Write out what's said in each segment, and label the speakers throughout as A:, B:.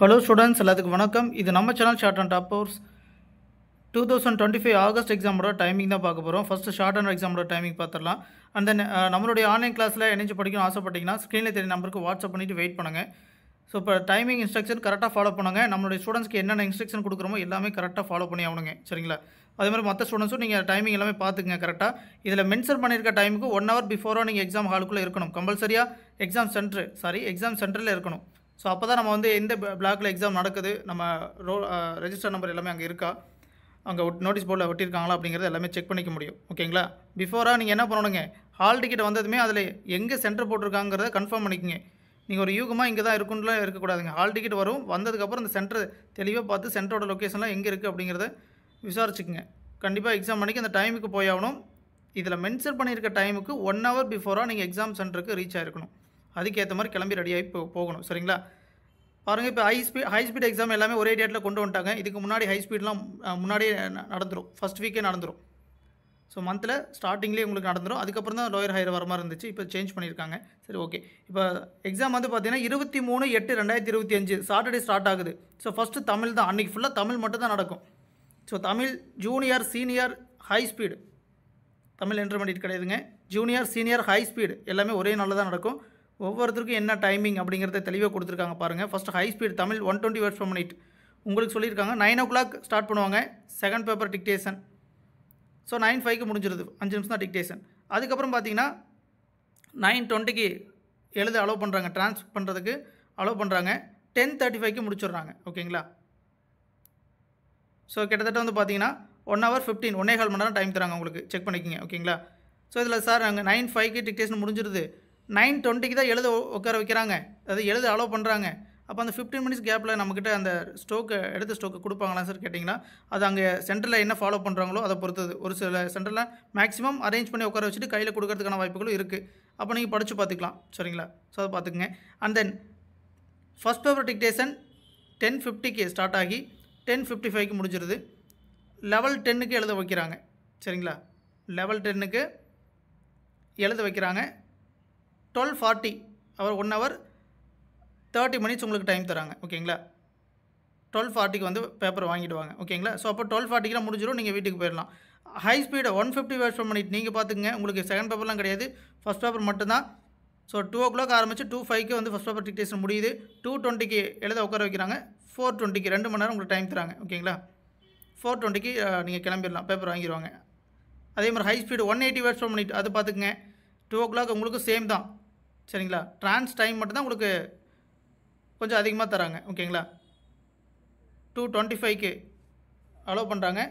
A: Hello students, எல்லாத்துக்கும் வணக்கம். இது நம்ம channel shorthand type course 2025 August எக்ஸாமோட டைமிங் தான் பார்க்க போகிறோம். ஃபஸ்ட்டு ஷார்ட் அண்ட் எக்ஸாமோட டைமிங் பார்த்துடலாம். அண்ட் தென் நம்மளுடைய ஆன்லைன் கிளாஸில் இணைஞ்சு படிக்கணும் ஆசைப்பட்டீங்கன்னா ஸ்க்ரீனில் தெரிய நம்பருக்கு வாட்ஸ்அப் பண்ணிவிட்டு வெயிட் பண்ணுங்கள். ஸோ இப்போ டைமிங் இன்ஸ்ட்ரக்ஷன் கரெக்டாக ஃபாலோ பண்ணுங்கள். நம்மளுடைய ஸ்டூடெண்ட்ஸ்க்கு என்னென்ன இன்ஸ்ட்ரக்ஷன் கொடுக்குறோமோ எல்லாமே கரெக்டாக ஃபாலோ பண்ணி ஆகணுங்க, சரிங்களா? அதே மாதிரி மற்ற ஸ்டூடெண்ட்ஸும் நீங்கள் டைமிங் எல்லாமே பார்த்துக்குங்க கரெக்டாக. இதில் மென்ஷன் பண்ணியிருக்க டைமுக்கு 1 hour பிஃபோராக நீங்கள் எக்ஸாம் ஹாலுக்குள்ளே இருக்கணும். கம்பல்சரியாக எக்ஸாம் சென்டரில் இருக்கணும். ஸோ அப்போ தான் நம்ம வந்து எந்த பிளாக்கில் எக்ஸாம் நடக்குது, நம்ம ரெஜிஸ்டர் நம்பர் எல்லாமே அங்கே இருக்கா, அங்கே நோட்டீஸ் போர்டில் ஒட்டியிருக்காங்களா அப்படிங்கிறது எல்லாமே செக் பண்ணிக்க முடியும், ஓகேங்களா? பிஃபோராக நீங்கள் என்ன பண்ணணுங்க, ஹால் டிக்கெட் வந்ததுமே அதில் எங்கே சென்டர் போட்டிருக்காங்கிறத கன்ஃபார்ம் பண்ணிக்கோங்க. நீங்கள் ஒரு யூகமாக இங்கே தான் இருக்குன்னுலாம் இருக்கக்கூடாதுங்க. ஹால் டிக்கெட் வரும், வந்ததுக்கப்புறம் இந்த சென்டர் தெளிவாக பார்த்து சென்டரோட லொக்கேஷன்லாம் எங்கே இருக்குது அப்படிங்கிறத விசாரிச்சுக்குங்க. கண்டிப்பாக எக்ஸாம் அன்றைக்கி அந்த டைமுக்கு போயாகணும். இதில் மென்ஷன் பண்ணியிருக்க டைமுக்கு 1 hour பிஃபோராக நீங்கள் எக்ஸாம் சென்டருக்கு ரீச் ஆகிருக்கணும். அதுக்கேற்ற மாதிரி கிளம்பி ரெடியாகி போகணும், சரிங்களா? பாருங்கள், இப்போ ஹை ஸ்பீட் எக்ஸாம் எல்லாமே ஒரே டேட்டில் கொண்டு வந்துட்டாங்க. இதுக்கு முன்னாடி ஹை ஸ்பீட்லாம் முன்னாடியே நடந்துடும், ஃபஸ்ட் வீக்கே நடந்துடும். ஸோ மந்தில் ஸ்டார்டிங்லேயே உங்களுக்கு நடந்துடும். அதுக்கப்புறம் தான் லோயர் ஹையர் வர மாதிரி இருந்துச்சு, இப்போ சேஞ்ச் பண்ணியிருக்காங்க. சரி, ஓகே. இப்போ எக்ஸாம் வந்து பார்த்தீங்கன்னா 23/8/2025 சாட்டர்டே ஸ்டார்ட் ஆகுது. ஸோ ஃபஸ்ட்டு தமிழ் தான், அன்றைக்கி ஃபுல்லாக தமிழ் மட்டும் தான் நடக்கும். So Tamil junior, senior, high speed, Tamil intermediate கிடையாதுங்க. ஜூனியர், சீனியர், ஹை ஸ்பீடு எல்லாமே ஒரே நாளில் தான் நடக்கும். ஒவ்வொருத்தருக்கும் என்ன டைமிங் அப்படிங்கிறத தெளிவாக கொடுத்துருக்காங்க பாருங்கள். First high speed Tamil 120 words per minute உங்களுக்கு சொல்லியிருக்காங்க. 9 o'clock ஸ்டார்ட் பண்ணுவாங்க செகண்ட் பேப்பர் டிக்டேஷன். ஸோ 9:05 முடிஞ்சிருது, 5 நிமிஷம் தான் டிக்டேஷன். அதுக்கப்புறம் பார்த்தீங்கன்னா 9:20 எழுத அலோவ் பண்ணுறாங்க, ட்ரான்ஸ் பண்ணுறதுக்கு அலோவ் பண்ணுறாங்க. 10:35 முடிச்சிடுறாங்க, ஓகேங்களா? ஸோ கிட்டத்தட்ட வந்து பார்த்தீங்கன்னா 1 hour 1.5 மணி நேரம் டைம் தராங்க உங்களுக்கு, செக் பண்ணிக்கோங்க, ஓகேங்களா? ஸோ இதில் சார் அங்கே 9:05 டிக்டேஷன் முடிஞ்சிருது, 9:20 தான் எழுத உட்கார வைக்கிறாங்க, அதாவது எழுத அலோவ் பண்ணுறாங்க. அப்போ அந்த 15 minutes கேப்பில் நம்மக்கிட்ட அந்த எடுத்த ஸ்டோக்கு கொடுப்பாங்களா சார் கேட்டிங்கன்னா, அது அங்கே சென்டரில் என்ன ஃபாலோ பண்ணுறாங்களோ அதை பொறுத்தது. ஒரு சில சென்டரில் மேக்ஸிமம் அரேஞ்ச் பண்ணி உட்கார வச்சுட்டு கையில் கொடுக்கறதுக்கான வாய்ப்புகளும் இருக்குது. அப்போ நீங்கள் படித்து பார்த்துக்கலாம், சரிங்களா? ஸோ அதை பார்த்துக்குங்க. And then first paper dictation 10:50 start ஆகி 10:55 முடிஞ்சிருது. லெவல் 10 எழுத வைக்கிறாங்க, சரிங்களா? லெவல் 10 எழுத வைக்கிறாங்க. 12:40 அவர் 1 hour 30 minutes உங்களுக்கு டைம் தராங்க, ஓகேங்களா? 12:40 வந்து பேப்பர் வாங்கிடுவாங்க, ஓகேங்களா? ஸோ அப்போ 12:40 முடிஞ்சிடும், நீங்கள் வீட்டுக்கு போயிடலாம். High speed 150 words per minute நீங்கள் பார்த்துக்குங்க. உங்களுக்கு செகண்ட் பேப்பர்லாம் கிடையாது, ஃபஸ்ட் பேப்பர் மட்டும்தான். ஸோ 2 o'clock ஆரம்பித்து 2:05 வந்து ஃபஸ்ட் பேப்பர் டிக்டேஷன் முடியுது. 2:20 எழுத உட்கார வைக்கிறாங்க. 4:20 2 மணி நேரம் உங்களுக்கு டைம் தராங்க, ஓகேங்களா? 4:20 நீங்கள் கிளம்பிடலாம், பேப்பர் வாங்கிடுவாங்க. அதே மாதிரி high speed 180 words per minute அது பார்த்துக்குங்க. 2 o'clock உங்களுக்கு சேம் தான், சரிங்களா? ட்ரான்ஸ் டைம் மட்டும்தான் உங்களுக்கு கொஞ்சம் அதிகமாக தராங்க, ஓகேங்களா? 2:25 அலோவ் பண்ணுறாங்க.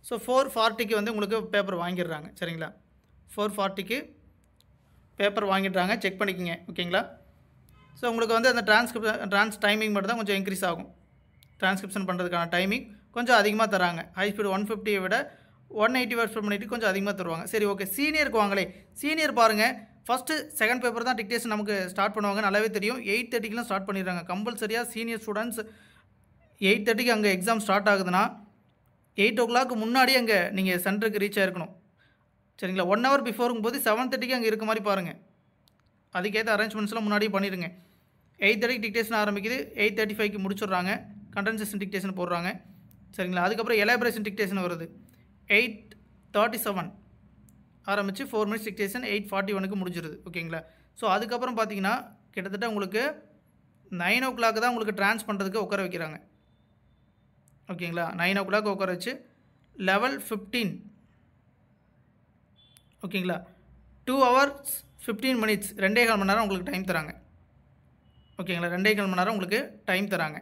A: ஸோ 4:40 வந்து உங்களுக்கு பேப்பர் வாங்கிடுறாங்க, சரிங்களா? 4:40 பேப்பர் வாங்கிடுறாங்க, செக் பண்ணிக்கோங்க, ஓகேங்களா? ஸோ உங்களுக்கு வந்து அந்த ட்ரான்ஸ் டைமிங் மட்டும் தான் கொஞ்சம் இன்க்ரீஸ் ஆகும். ட்ரான்ஸ்கிரிப்ஷன் பண்ணுறதுக்கான டைமிங் கொஞ்சம் அதிகமாக தராங்க. ஹை ஸ்பீடு 150 விட 180 words per minute கொஞ்சம் அதிகமாக தருவாங்க. சரி, ஓகே. சீனியருக்கு வாங்களே. சீனியர் பாருங்கள், ஃபஸ்ட்டு செகண்ட் பேப்பர் தான் டிக்டேஷன் நமக்கு ஸ்டார்ட் பண்ணுவாங்க, நல்லாவே தெரியும். 8:30 ஸ்டார்ட் பண்ணிடுறாங்க. கம்பல்சரியாக சீனியர் ஸ்டூடெண்ட்ஸ் 8:30 அங்கே எக்ஸாம் ஸ்டார்ட் ஆகுதுன்னா 8 o'clock முன்னாடியே அங்கே நீங்கள் சென்டருக்கு ரீச் ஆகிருக்கணும், சரிங்களா? 1 hour பிஃபோருங்கும் போது 7:30 அங்கே இருக்க மாதிரி பாருங்கள். அதுக்கேற்ற அரேஞ்ச்மெண்ட்ஸ்லாம் முன்னாடியே பண்ணிடுங்க. 8:30 டிக்டேஷன் ஆரம்பிக்குது, 8:35 முடிச்சிடுறாங்க. கண்டென்சேஷன் டிக்டேஷன் போடுறாங்க, சரிங்களா? அதுக்கப்புறம் எலாபரேஷன் டிக்டேஷன் வருது. 8:37 ஆரம்பித்து 4 minutes டிக்டேஷன் 8:41 முடிஞ்சிருது, ஓகேங்களா? ஸோ அதுக்கப்புறம் பார்த்தீங்கன்னா கிட்டத்தட்ட உங்களுக்கு 9 o'clock தான் உங்களுக்கு ட்ரான்ஸ் பண்ணுறதுக்கு உட்கார வைக்கிறாங்க, ஓகேங்களா? 9 o'clock உட்கார வச்சு லெவல் 15, ஓகேங்களா? 2 hours 15 minutes 2.25 மணி நேரம் உங்களுக்கு டைம் தராங்க, ஓகேங்களா? 2.25 மணி நேரம் உங்களுக்கு டைம் தராங்க.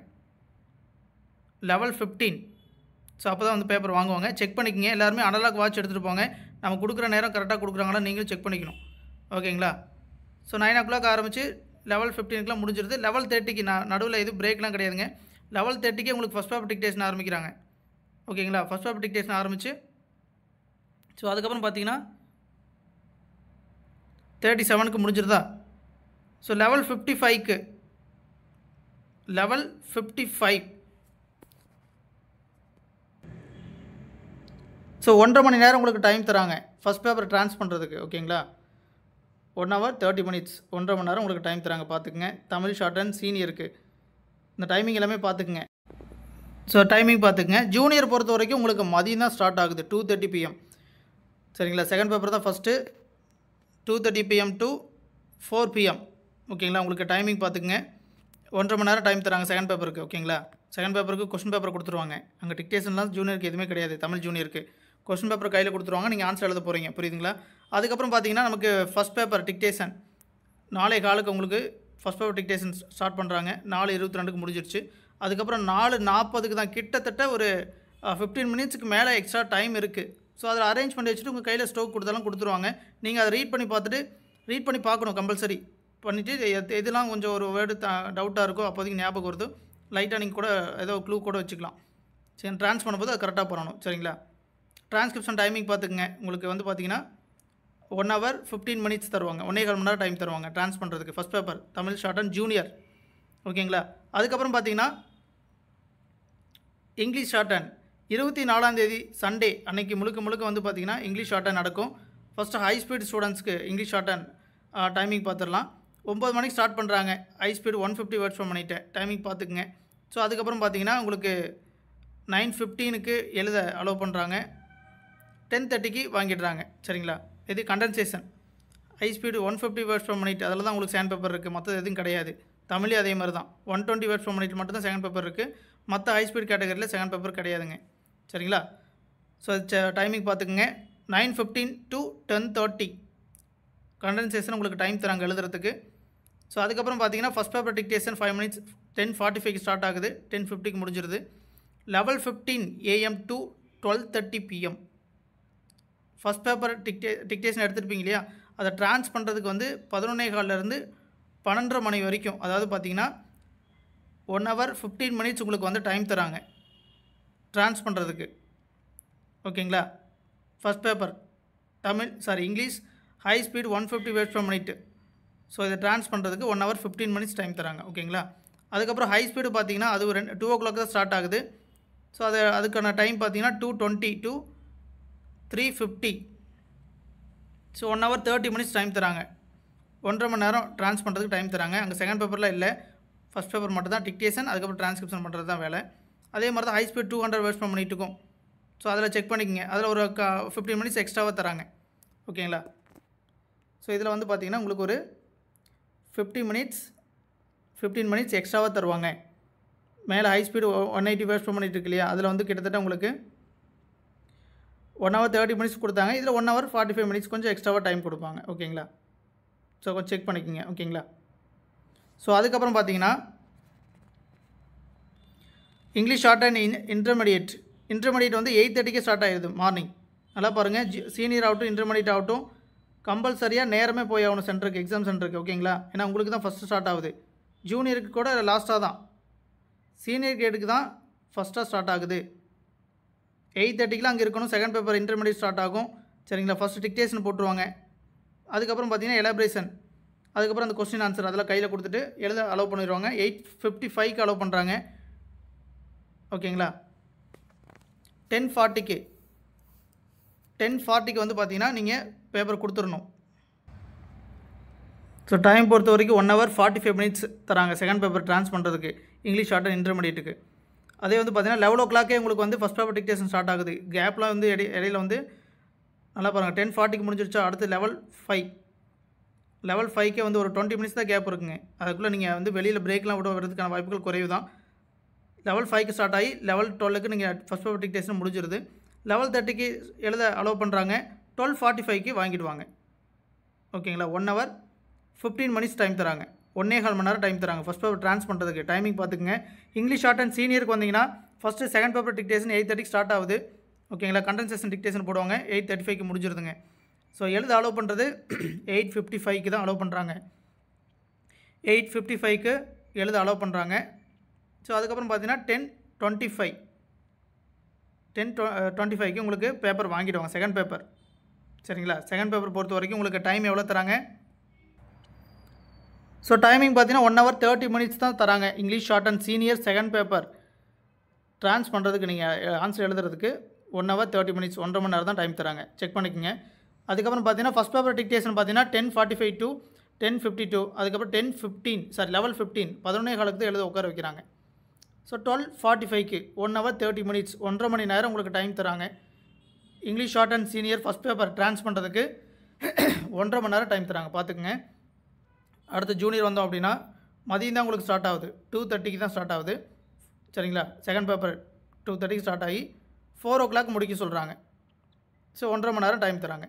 A: லெவல் 15. ஸோ அப்போ தான் வந்து பேப்பர் வாங்குவாங்க. செக் பண்ணிக்கோங்க. எல்லாருமே அனலாக் வாட்ச் எடுத்துகிட்டு போங்க. நம்ம கொடுக்குற நேரம் கரெக்டாக கொடுக்குறாங்களா நீங்களும் செக் பண்ணிக்கணும், ஓகேங்களா? ஸோ 9 o'clock ஆரம்பித்து லெவல் 15 முடிஞ்சிருது. லெவல் 30 நடுவில் எதுவும் பிரேக்லாம் கிடையாதுங்க. லெவல் 30 உங்களுக்கு ஃபஸ்ட் பேப்பர் டிக்டேஷன் ஆரம்பிக்கிறாங்க, ஓகேங்களா? ஃபஸ்ட் பேப்பர் டிக்டேஷன் ஆரம்பித்து ஸோ அதுக்கப்புறம் பார்த்தீங்கன்னா 37 முடிஞ்சிருதா? ஸோ லெவல் 55 ஸோ 1.5 மணி நேரம் உங்களுக்கு டைம் தராங்க ஃபஸ்ட் பேப்பர் ட்ரான்ஸ் பண்ணுறதுக்கு, ஓகேங்களா? 1 hour 30 minutes 1.5 மணி நேரம் உங்களுக்கு டைம் தராங்க, பார்த்துக்குங்க. தமிழ் ஷார்ட் அண்ட் சீனியருக்கு இந்த டைமிங் எல்லாமே பார்த்துக்குங்க. ஸோ டைமிங் பார்த்துக்குங்க. ஜூனியர் பொறுத்த வரைக்கும் உங்களுக்கு மதியம் தான் ஸ்டார்ட் ஆகுது 2:30 PM. சரிங்களா? செகண்ட் பேப்பர் தான் ஃபஸ்ட்டு 2:30 PM to 4 PM. ஓகேங்களா? உங்களுக்கு டைமிங் பார்த்துக்குங்க. 1.5 மணி நேரம் டைம் தராங்க செகண்ட் பேப்பருக்கு. ஓகேங்களா? செகண்ட் பேப்பருக்கு கொஸ்டின் பேப்பர் கொடுத்துருவாங்க. அங்கே டிக்டேஷன்லாம் ஜூனியருக்கு எதுவுமே கிடையாது. தமிழ் ஜூனியருக்கு கொஸ்டின் பேப்பர் கையில் கொடுத்துருவாங்க. நீங்கள் ஆன்சர் எழுத போகிறீங்க. புரியுதுங்களா? அதுக்கப்புறம் பார்த்தீங்கன்னா நமக்கு ஃபஸ்ட் பேப்பர் டிக்டேஷன் 4:15 உங்களுக்கு ஃபஸ்ட் பேப்பர் டிக்டேஷன் ஸ்டார்ட் பண்ணுறாங்க. 4:22 முடிஞ்சிருச்சு. அதுக்கப்புறம் 4:40 தான் கிட்டத்தட்ட ஒரு 15 மினிட்ஸுக்கு மேலே எக்ஸ்ட்ரா டைம் இருக்குது. ஸோ அதில் அரேஞ்ச் பண்ணி வச்சுட்டு உங்கள் கையில் ஸ்டோக் கொடுத்தாலும் கொடுத்துருவாங்க. நீங்கள் அதை ரீட் பண்ணி பார்க்கணும் கம்பல்சரி பண்ணிவிட்டு எதெல்லாம் கொஞ்சம் ஒரு வேர்டு டவுட்டாக இருக்கோ அப்போதைக்கு ஞாபகம் வருது லைட்டாக நீங்கள் கூட ஏதோ க்ளூ கூட வச்சுக்கலாம். சரி, ட்ரான்ஸ் பண்ணும்போது அது கரெக்டாக பண்ணணும். சரிங்களா? ட்ரான்ஸ்கிரிப்ஷன் டைமிங் பார்த்துக்குங்க. உங்களுக்கு வந்து பார்த்தீங்கன்னா 1 hour 15 minutes தருவாங்க. 1.25 மணி நேரம் டைம் தருவாங்க ட்ரான்ஸ் பண்ணுறதுக்கு. First paper Tamil short and junior. ஓகேங்களா? அதுக்கப்புறம் பார்த்தீங்கன்னா இங்கிலீஷ் ஷார்ட் அண்ட் 24ஆம் தேதி சண்டே அன்றைக்கி முழுக்க வந்து பார்த்தீங்கன்னா இங்கிலீஷ் ஷார்ட் அண்ட் நடக்கும். ஃபஸ்ட்டு ஹை ஸ்பீட் ஸ்டூடெண்ட்ஸ்க்கு இங்கிலீஷ் ஷார்ட் அண்ட் டைமிங் பார்த்துடலாம். 9 மணிக்கு ஸ்டார்ட் பண்ணுறாங்க. High speed 150 words per minute timing பார்த்துக்குங்க. ஸோ அதுக்கப்புறம் பார்த்தீங்கன்னா உங்களுக்கு 9:15 எழுத அலோவ் பண்ணுறாங்க. 10:30 வாங்கிடுறாங்க. சரிங்களா? இது condensation high speed 150 words per minute அதில் தான் உங்களுக்கு செகண்ட் பேப்பர் இருக்குது. மற்றது எதுவும் கிடையாது. தமிழே அதே மாதிரி தான் 120 வேர்ட்ஸ் per minute மட்டும் தான் செகண்ட் பேப்பர் இருக்குது. மற்ற ஹை ஸ்பீட் கேட்டகரியில் செகண்ட் பேப்பர் கிடையாதுங்க. சரிங்களா? ஸோ டைமிங் பார்த்துக்குங்க. 9:15 to 10:30 கண்டென்சேஷன் உங்களுக்கு டைம் தராங்க எழுதுறதுக்கு. ஸோ அதுக்கப்புறம் பார்த்தீங்கன்னா first paper dictation 5 minutes 10:45 start ஆகுது. 10:50 முடிஞ்சிருது. Eleven 15 AM to 12:30 PM. First paper dictation எடுத்துருப்பீங்க இல்லையா, அதை ட்ரான்ஸ் பண்ணுறதுக்கு வந்து 11:15 12:30 மணி வரைக்கும், அதாவது பார்த்தீங்கன்னா 1 hour 15 minutes உங்களுக்கு வந்து டைம் தராங்க ட்ரான்ஸ் பண்ணுறதுக்கு. ஓகேங்களா? First paper English high speed 150 words per minute. So இதை ட்ரான்ஸ் பண்ணுறதுக்கு 1 hour 15 minutes டைம் தராங்க. ஓகேங்களா? அதுக்கப்புறம் ஹை ஸ்பீடு பார்த்தீங்கன்னா அது 2 o'clock தான் ஸ்டார்ட் ஆகுது. ஸோ அதுக்கான டைம் பார்த்தீங்கன்னா 2:20 to 3:50. So 1 hour 30 minutes time தராங்க. 1.5 மணி நேரம் ட்ரான்ஸ் பண்ணுறதுக்கு டைம் தராங்க. அங்கே செகண்ட் பேப்பரில் இல்லை, ஃபஸ்ட் பேப்பர் மட்டும் தான் டிக்டேஷன், அதுக்கப்புறம் ட்ரான்ஸ்கிரிப்ஷன் பண்ணுறது தான் வேலை. அதே மாதிரி தான் ஹை ஸ்பீட் 200 வேர்ட்ஸ் per minute-க்கும். ஸோ அதில் செக் பண்ணிக்கங்க. அதில் ஒரு 15 minutes எக்ஸ்ட்ராவாக தராங்க. ஓகேங்களா? ஸோ இதில் வந்து பார்த்திங்கன்னா உங்களுக்கு ஒரு 15 minutes எக்ஸ்ட்ராவாக தருவாங்க. மேலே high speed 180 words per minute இருக்கு இல்லையா, அதில் வந்து கிட்டத்தட்ட உங்களுக்கு 1 hour 30 minutes கொடுத்தாங்க. இதில் 1 hour 45 minutes கொஞ்சம் எக்ஸ்ட்ராவாக டைம் கொடுப்பாங்க. ஓகேங்களா? ஸோ கொஞ்சம் செக் பண்ணிக்கோங்க. ஓகேங்களா? ஸோ அதுக்கப்புறம் பார்த்தீங்கன்னா இங்கிலீஷ் ஷார்ட் அண்ட் இன்டர்மீடியேட் வந்து 8:30 ஸ்டார்ட் ஆகிடுது மார்னிங். நல்லா பாருங்கள், சீனியர் ஆகட்டும் இன்டர்மீடியேட் ஆகட்டும் கம்பல்சரியாக நேரமே போய் ஆகணும் சென்டருக்கு, எக்ஸாம் சென்டருக்கு. ஓகேங்களா? ஏன்னா உங்களுக்கு தான் ஃபஸ்ட்டு ஸ்டார்ட் ஆகுது. ஜூனியருக்கு கூட லாஸ்ட்டாக தான், சீனியர் கிரேடுக்கு தான் ஃபஸ்ட்டாக ஸ்டார்ட் ஆகுது. 8:30 அங்கே இருக்கணும். செகண்ட் பேப்பர் இன்டர்மீடியேட் ஸ்டார்ட் ஆகும். சரிங்களா? ஃபஸ்ட்டு டிக்டேஷன் போட்டுருவாங்க. அதுக்கப்புறம் பார்த்தீங்கன்னா எலாபரேஷன், அதுக்கப்புறம் அந்த கொஸ்டின் ஆன்சர் அதெல்லாம் கையில் கொடுத்துட்டு எழுத அலோவ் பண்ணிடுவாங்க. 8:55 அலோவ் பண்ணுறாங்க. ஓகேங்களா? 10:40 வந்து பார்த்தீங்கன்னா நீங்கள் பேப்பர் கொடுத்துடணும். ஸோ டைம் பொறுத்த வரைக்கும் 1 hour 45 minutes தராங்க செகண்ட் பேப்பர் ட்ரான்ஸ் பண்ணுறதுக்கு இங்கிலீஷ் ஷார்ட் அண்ட் இன்டர்மீடியேட்டுக்கு. அதே வந்து பார்த்தீங்கன்னா 11 o'clock உங்களுக்கு வந்து ஃபஸ்ட் பேப்பர் டிக்டேஷன் ஸ்டார்ட் ஆகுது. கேப்லாம் வந்து இடையில வந்து நல்லா பாருங்கள். 10:40 முடிஞ்சிருச்சா, அடுத்து லெவல் 5 வந்து ஒரு 20 minutes தான் கேப் இருக்குங்க. அதுக்குள்ளே நீங்கள் வந்து வெளியில் பிரேக்லாம் விடுறதுக்கான வாய்ப்புகள் குறைவு தான். லெவல் 5 ஸ்டார்ட் ஆகி லெவல் 12 நீங்கள் ஃபஸ்ட் பேப்பர் டிக்டேஷன் முடிஞ்சிருது. லெவல் 30 எழுத அலோவ் பண்ணுறாங்க. 12:45 வாங்கிடுவாங்க. ஓகேங்களா? 1 hour 15 minutes டைம் தராங்க. 1.25 மணி நேரம் டைம் தராங்க ஃபஸ்ட் பேப்பர் ட்ரான்ஸ் பண்ணுறதுக்கு. டைமிங் பார்த்துக்குங்க. இங்கிலீஷ் ஷார்ட் அண்ட் சீனியருக்கு வந்தீங்கன்னா first second paper dictation 8:30 start ஆகுது. ஓகேங்களா? கண்டென்சேஷன் டிக்டேஷன் போடுவாங்க. 8:35 முடிஞ்சிருதுங்க. ஸோ எழுத அலோவ் பண்ணுறது 8:55 தான் அலோவ் பண்ணுறாங்க. 8:55 எழுத அலோவ் பண்ணுறாங்க. ஸோ அதுக்கப்புறம் பார்த்தீங்கன்னா 10:25 உங்களுக்கு பேப்பர் வாங்கிடுவாங்க செகண்ட் பேப்பர். சரிங்களா? செகண்ட் பேப்பர் பொறுத்த வரைக்கும் உங்களுக்கு டைம் எவ்வளோ தராங்க? ஸோ டைமிங் பார்த்தீங்கன்னா 1 hour 30 minutes தான் தராங்க. English short and senior second paper ட்ரான்ஸ் பண்ணுறதுக்கு, நீங்கள் ஆன்சர் எழுதுறதுக்கு 1 hour 30 minutes 1.5 மணி நேரம் தான் டைம் தராங்க. செக் பண்ணிக்கோங்க. அதுக்கப்புறம் பார்த்தீங்கன்னா ஃபஸ்ட் பேப்பர் டிக்டேஷன் பார்த்தீங்கன்னா 10:45 to 10:52, அதுக்கப்புறம் 10:15 லெவல் 15 11:15 எழுத உட்கார வைக்கிறாங்க. ஸோ 12:45க்கு 1 hour 30 minutes 1.5 மணி நேரம் உங்களுக்கு டைம் தராங்க. English short and senior first paper ட்ரான்ஸ் பண்ணுறதுக்கு 1.5 மணி நேரம் டைம் தராங்க, பார்த்துக்குங்க. அடுத்து ஜூனியர் வந்தோம் அப்படின்னா மதியம் தான் உங்களுக்கு ஸ்டார்ட் ஆகுது, 2:30க்கு தான் ஸ்டார்ட் ஆகுது, சரிங்களா. செகண்ட் பேப்பர் 2:30க்கு ஸ்டார்ட் ஆகி 4 o'clock முடிக்க சொல்கிறாங்க. ஸோ 1.5 மணி நேரம் டைம் தராங்க.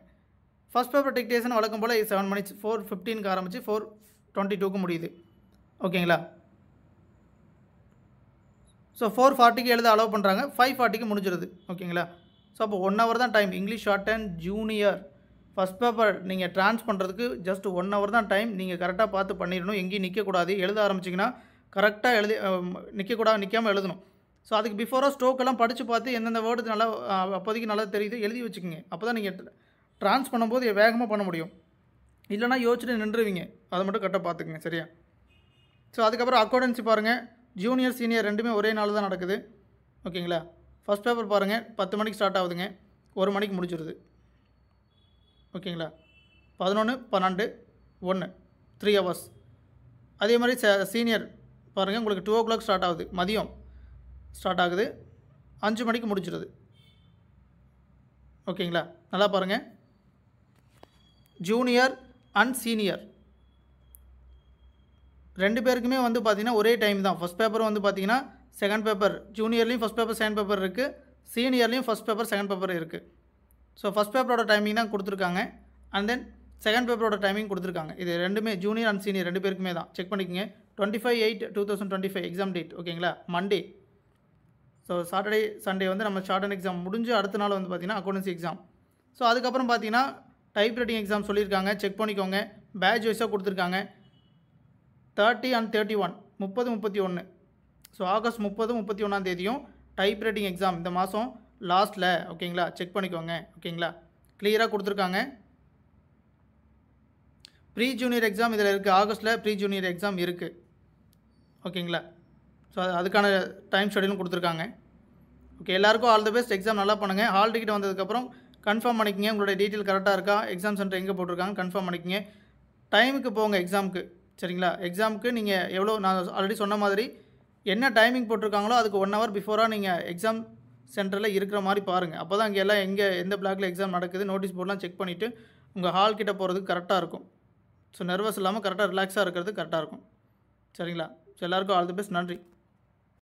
A: ஃபஸ்ட் பேப்பர் டிக்டேஷன் வழக்கம் போல் 7 minutes 4:15க்கு ஆரம்பித்து 4:22க்கு முடியுது, ஓகேங்களா. ஸோ 4:40க்கு எழுத அலோவ் பண்ணுறாங்க, 5:40க்கு முடிஞ்சிருது, ஓகேங்களா. ஸோ அப்போ 1 hour தான் time. English short and junior first paper நீங்கள் ட்ரான்ஸ் பண்ணுறதுக்கு ஜஸ்ட் 1 hour தான் டைம். நீங்கள் கரெக்டாக பார்த்து பண்ணிடணும், எங்கேயும் நிற்கக்கூடாது. எழுத ஆரம்பிச்சிங்கன்னா கரெக்டாக நிற்காமல் எழுதணும். ஸோ அதுக்கு பிஃபோராக ஸ்ட்ரோக்கெல்லாம் படித்து பார்த்து எந்தெந்த வேர்டு நல்லா அப்போதைக்கு நல்லா தெரியுது எழுதி வச்சுக்கோங்க. அப்போ தான் நீங்கள் ட்ரான்ஸ் பண்ணும்போது வேகமாக பண்ண முடியும். இல்லைனா யோசிச்சுட்டு நின்றுவீங்க, அதை மட்டும் கரெக்டாக பார்த்துக்குங்க, சரியா. ஸோ அதுக்கப்புறம் அக்கௌண்டன்சி பாருங்கள், ஜூனியர் சீனியர் ரெண்டுமே ஒரே நாள் தான் நடக்குது, ஓகேங்களா. ஃபஸ்ட் பேப்பர் பாருங்கள் 10 மணிக்கு ஸ்டார்ட் ஆகுதுங்க, 1 மணிக்கு முடிச்சிடுது, ஓகேங்களா. 11, 12, 1 3 hours. அதே மாதிரி சீனியர் பாருங்கள் உங்களுக்கு 2 o'clock ஸ்டார்ட் ஆகுது, மதியம் ஸ்டார்ட் ஆகுது, 5 மணிக்கு முடிச்சிடுது, ஓகேங்களா. நல்லா பாருங்கள், ஜூனியர் அண்ட் சீனியர் ரெண்டு பேருக்குமே வந்து பார்த்திங்கன்னா ஒரே டைம் தான். ஃபஸ்ட் பேப்பர் வந்து பார்த்திங்கன்னா செகண்ட் பேப்பர் ஜூனியர்லேயும் ஃபஸ்ட் பேப்பர் செகண்ட் பேப்பர் இருக்குது, சீனியர்லேயும் ஃபஸ்ட் பேப்பர் செகண்ட் பேப்பர் இருக்குது. ஸோ ஃபஸ்ட் பேப்பரோட டைமிங் தான் கொடுத்துருக்காங்க, அண்ட் தென் செகண்ட் பேப்பரோட டைமிங் கொடுத்துருக்காங்க. இது ரெண்டுமே ஜூனியர் அண்ட் சீனியர் ரெண்டு பேருக்குமே தான். செக் பண்ணிக்கோங்க. 25/8/2025 எக்ஸாம் டேட், ஓகேங்களா, மண்டே. ஸோ சாட்டர்டே சண்டே வந்து நம்ம ஷார்ட் அண்ட் எக்ஸாம் முடிஞ்சு அடுத்த நாள் வந்து பார்த்திங்கன்னா அக்கௌண்டன்சி எக்ஸாம். ஸோ அதுக்கப்புறம் பார்த்திங்கன்னா டைப் ரைட்டிங் எக்ஸாம் சொல்லியிருக்காங்க, செக் பண்ணிக்கோங்க. பேட்ச் வைஸாக கொடுத்துருக்காங்க. 30 and 31 30, 31. ஸோ ஆகஸ்ட் 30, 31ஆம் தேதியும் டைப் ரைட்டிங் எக்ஸாம் இந்த மாதம் லாஸ்ட்டில், ஓகேங்களா. செக் பண்ணிக்கோங்க, ஓகேங்களா. கிளியராக கொடுத்துருக்காங்க. ப்ரீ ஜூனியர் எக்ஸாம் இதில் இருக்குது, ஆகஸ்ட்டில் ப்ரீ ஜூனியர் எக்ஸாம் இருக்குது, ஓகேங்களா. ஸோ அதுக்கான டைம் ஷெடியூலும் கொடுத்துருக்காங்க. ஓகே, எல்லாருக்கும் ஆல் தி பெஸ்ட். எக்ஸாம் நல்லா பண்ணுங்கள். ஹால் டிக்கெட் வந்ததுக்கப்புறம் கன்ஃபார்ம் பண்ணிக்கங்க, உங்களுடைய டீட்டெயில் கரெக்டாக இருக்கா, எக்ஸாம் சென்டர் எங்கே போட்டிருக்காங்க கன்ஃபார்ம் பண்ணிக்கங்க. டைமுக்கு போங்க எக்ஸாமுக்கு, சரிங்களா. எக்ஸாமுக்கு நீங்கள் எவ்வளோ, நான் ஆல்ரெடி சொன்ன மாதிரி என்ன டைமிங் போட்டிருக்காங்களோ அதுக்கு 1 hour பிஃபோராக நீங்கள் எக்ஸாம் சென்டரில் இருக்கிற மாதிரி பாருங்கள். அப்போ தான் அங்கே எல்லாம் எந்த பிளாக்ல எக்ஸாம் நடக்குது நோட்டீஸ் போர்டெலாம் செக் பண்ணிவிட்டு உங்கள் ஹால் கிட்ட போகிறதுக்கு கரெக்டாக இருக்கும். ஸோ நர்வஸ் இல்லாமல் கரெக்டாக ரிலாக்ஸாக இருக்கிறது கரெக்டாக இருக்கும், சரிங்களா. ஸோ எல்லாருக்கும் ஆல் தி பெஸ்ட். நன்றி.